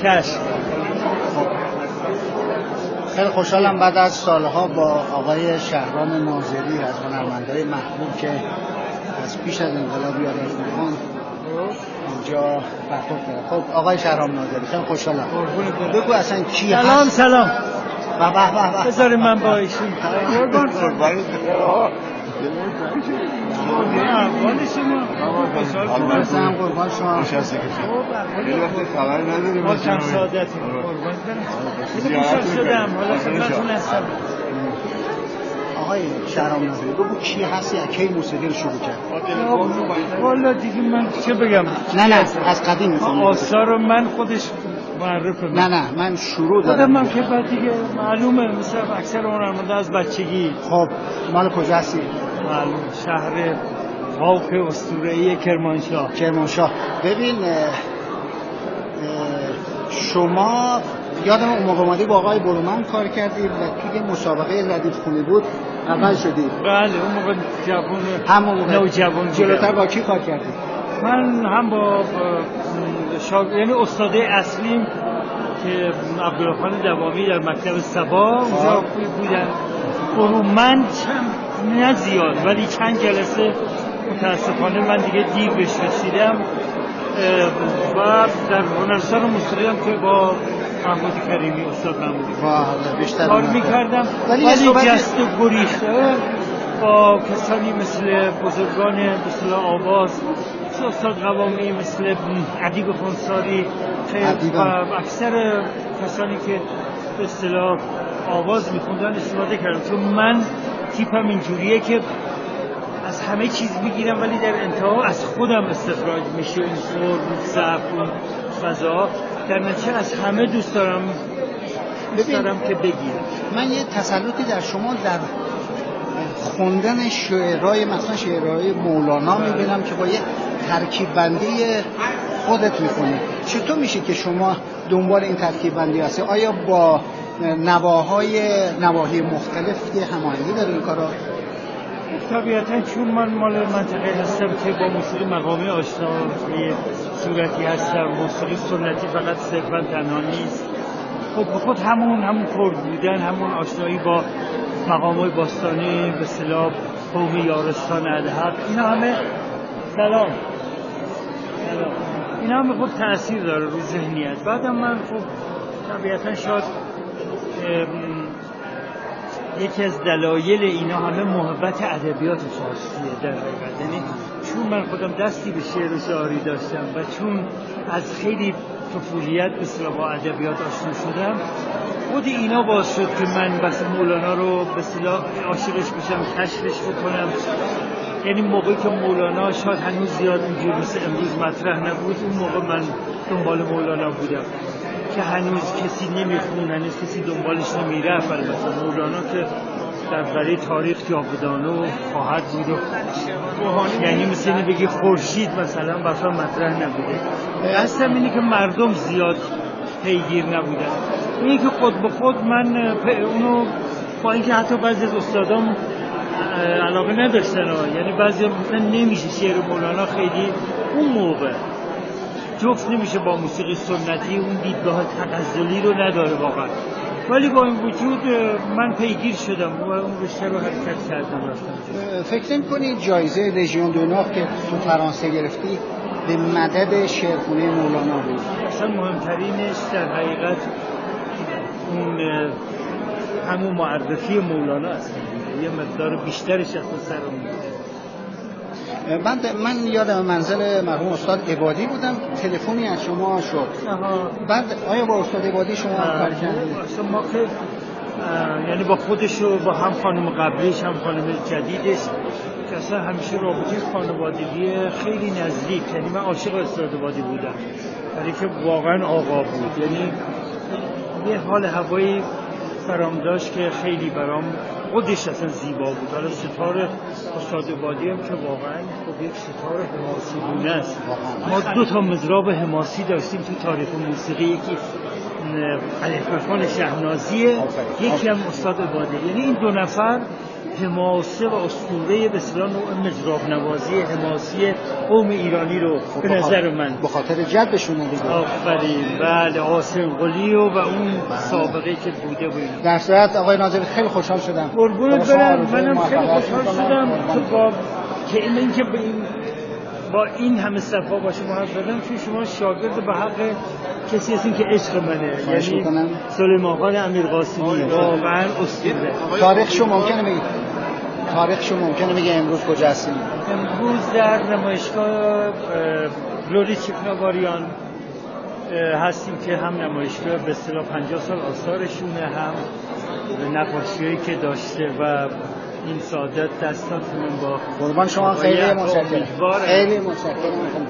چشم. خیلی خوشحالم بعد از سالها با آقای شهرام ناظری از هنرمندای محبوب که از پیش از انقلاب یادش میخوان اینجا برخورد کرد. خب آقای شهرام ناظری خیلی خوشحالم. بگو اصلا کی هست؟ سلام. به بذاریم من با ایشون. احوال شما؟ خوشحال قربان شما. نشسته که خیلی وقت خبر نداریم. ما چند سعادتی قربان برم. خوشحال شدم. حالا خدمتتون هستم. آقای شهرام ناظری بگو کی هستی، از کی موسیقی رو شروع کرد؟ والا دیگه من چه بگم؟ نه از قدیم می‌خوام. آثار رو من خودش معرفه کنم. نه من شروع دارم. من که بعد دیگه معلومه مثل اکثر هنرمندا از بچگی. خب مال کجا هستی؟ معلوم شهر خاک اسطوره‌ای کرمانشاه. ببین شما یادم اون موقع اومدی با آقای برومند کار کردی و توی مسابقه ردیف خونی بود اول شدی. بله اون موقع همون موقع نوجوان. جلوتر با کی کار کردی؟ من هم با یعنی استاد اصلیم که عبدالخان دوامی در مکتب صبا اونجا بودن. برومند نه زیاد ولی چند جلسه متاسفانه من دیگه دیر بهش رسیدم و در هنرستان موسیقی هم که با محمود کریمی استاد محمودی کار میکردم ولی جست و گریخته با کسانی مثل بزرگان مثل آواز استاد قوامی مثل ادیب خونساری و اکثر کسانی که به اصطلاح آواز میخوندن استفاده کردم چون من تیپم اینجوریه که از همه چیز میگیرم ولی در انتها از خودم استخراج میشه اون فرم، اون ضعف، اون فضا در نتیجه از همه دوست دارم که بگیرم. من یه تسلطی در شما در خوندن شعرهای مثلا شعرهای مولانا میبینم که با یه ترکیب بندی خودت میکنی. چطور میشه که شما دنبال این ترکیب بندی هستی؟ آیا با نواحی مختلف یه هماهنگی داره این کارا؟ طبیعتا چون من مال منطقه هستم که با موسیقی مقامی آشنا به صورتی هستم. موسیقی سنتی فقط صرفا تنها نیست. خب خود همون کرد بودن، همون آشنایی با مقام‌های باستانی به اصطلاح قوم یارستان ادهب، اینا همه اینا همه خب تأثیر داره رو ذهنیت. بعدم من خب طبیعتا شاید یکی از دلایل اینا همه محبت ادبیات فارسیه در حقیقت. یعنی چون من خودم دستی به شعر و شاعری داشتم و چون از خیلی طفولیت مثلا با ادبیات آشنا شدم خود اینا باعث شد که من بس مولانا رو به اصطلاح عاشقش بشم، کشفش بکنم. یعنی موقعی که مولانا شاید هنوز زیاد اینجور مثل امروز مطرح نبود اون موقع من دنبال مولانا بودم که هنوز کسی نمیخون، هنوز کسی دنبالش نمیرفت. البته مولانا که در برای تاریخ جاودانه و خواهد بود و یعنی مثل اینه بگی خورشید مثلا بسا مطرح نبوده. قصدم اینه که مردم زیاد پیگیر نبودن. اینه که خود به خود من اونو با اینکه حتی بعضی از استادام علاقه نداشتن یعنی بعضی مثلا نمیشه شعر مولانا خیلی اون موقع جفت نمیشه با موسیقی سنتی، اون دیدگاه تغزلی رو نداره واقعا. ولی با این وجود من پیگیر شدم و اون رشته رو حرکت کردم رفتم. فکر نمی‌کنی جایزه لژیون دونور که تو فرانسه گرفتی به مدد شعرخوانی مولانا بود؟ اصلا مهمترینش در حقیقت اون همون معرفی مولانا است. یه مقدار بیشترش از سرم بود. من یادم منزل مرحوم استاد عبادی بودم، تلفنی از شما شد. بعد آیا با استاد عبادی شما کار کردید؟ ما که یعنی با خودش و با هم خانم قبلیش هم خانم جدیدش که اصلا همیشه رابطه خانوادگی خیلی نزدیک. یعنی من عاشق استاد عبادی بودم ولی که واقعا آقا بود. یعنی یه حال هوایی برام داشت که خیلی برام خودش اصلا زیبا بود. حالا ستاره استاد عبادی هم که واقعا خب یک ستاره حماسی‌گونه است. ما 2 مضراب حماسی داشتیم تو تاریخ موسیقی، یکی الف‌بخوان شهنازیه، یکی هم استاد عبادی. یعنی این 2 نفر حماسه و اسطوره به اصطلاح نوع مجراب نوازی حماسی قوم ایرانی رو به نظر من به خاطر جدشونه دیگه. آفرین بله قاسم قلی و اون سابقه که بوده بود. در صورت آقای ناظری خیلی خوشحال شدم. قربونت برم، منم خیلی خوشحال شدم که اینکه با این همه صفا با شما حرف زدم، چون شما شاگرد به حق کسی هستین که عشق منه، یعنی سلیمان خان امیرقاسمی واقعا اسطوره. تاریخشو ممکنه بگید؟ تاریخشو ممکنه بگید امروز کجا هستیم؟ امروز در نمایشگاه گلوری چکناواریان هستیم که هم نمایشگاه به اصطلاح 50 سال آثارشونه، هم نقاشی‌هایی که داشته و این سعادت دستاتون با قربان شما. خیلی متشکرم. خیلی متشکرم.